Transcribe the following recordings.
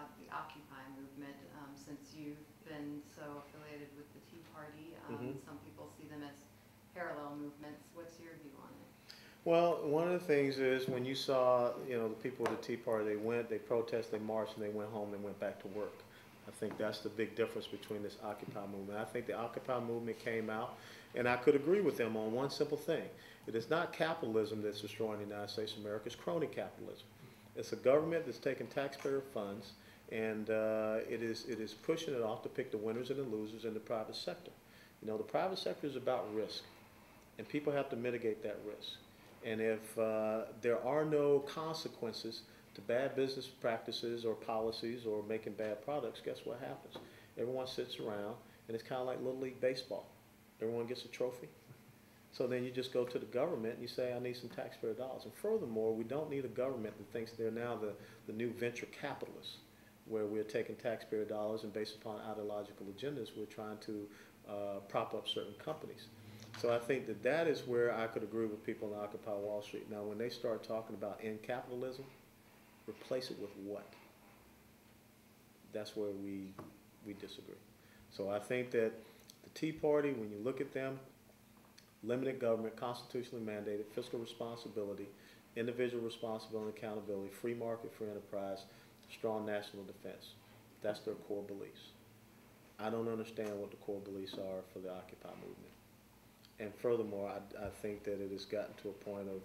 about the Occupy movement, since you've been so affiliated with the Tea Party. Some people see them as parallel movements. What's your view on it? Well, one of the things is when you saw, the people of the Tea Party, they went, they protested, they marched, and they went home and went back to work. I think that's the big difference between this Occupy movement. I think the Occupy movement came out, and I could agree with them on one simple thing. It is not capitalism that's destroying the United States of America, it's crony capitalism. It's a government that's taking taxpayer funds, and it is pushing it off to pick the winners and the losers in the private sector. The private sector is about risk, and people have to mitigate that risk. And if there are no consequences to bad business practices or policies or making bad products, guess what happens? Everyone sits around, and it's kind of like Little League Baseball. Everyone gets a trophy. So then you just go to the government and you say, I need some taxpayer dollars. And furthermore, we don't need a government that thinks they're now the new venture capitalists, where we're taking taxpayer dollars and based upon ideological agendas, we're trying to prop up certain companies. So I think that is where I could agree with people on Occupy Wall Street. Now, when they start talking about end capitalism, replace it with what? That's where we disagree. So I think that the Tea Party, when you look at them, limited government, constitutionally mandated, fiscal responsibility, individual responsibility and accountability, free market, free enterprise, strong national defense. That's their core beliefs. I don't understand what the core beliefs are for the Occupy movement. And furthermore, I think that it has gotten to a point of,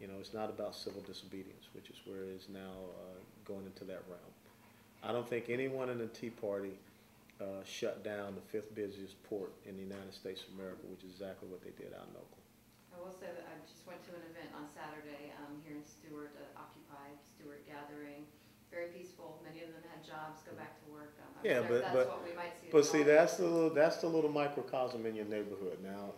it's not about civil disobedience, which is where it is now going into that realm. I don't think anyone in the Tea Party shut down the 5th busiest port in the United States of America, which is exactly what they did out in Oakland. I will say that I just went to an event on Saturday here in Stewart, Occupy Stewart gathering. Very peaceful. Many of them had jobs, go back to work. Yeah, that's what we might see. But see, that's the little microcosm in your neighborhood. Now,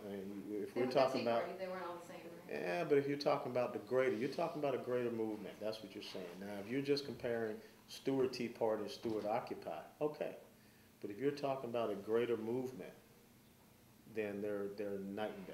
if we're talking about, they weren't all the same. Right? Yeah, but if you're talking about you're talking about a greater movement. That's what you're saying. Now, if you're just comparing Stewart Tea Party and Stewart Occupy, okay. But if you're talking about a greater movement, then they're night and day.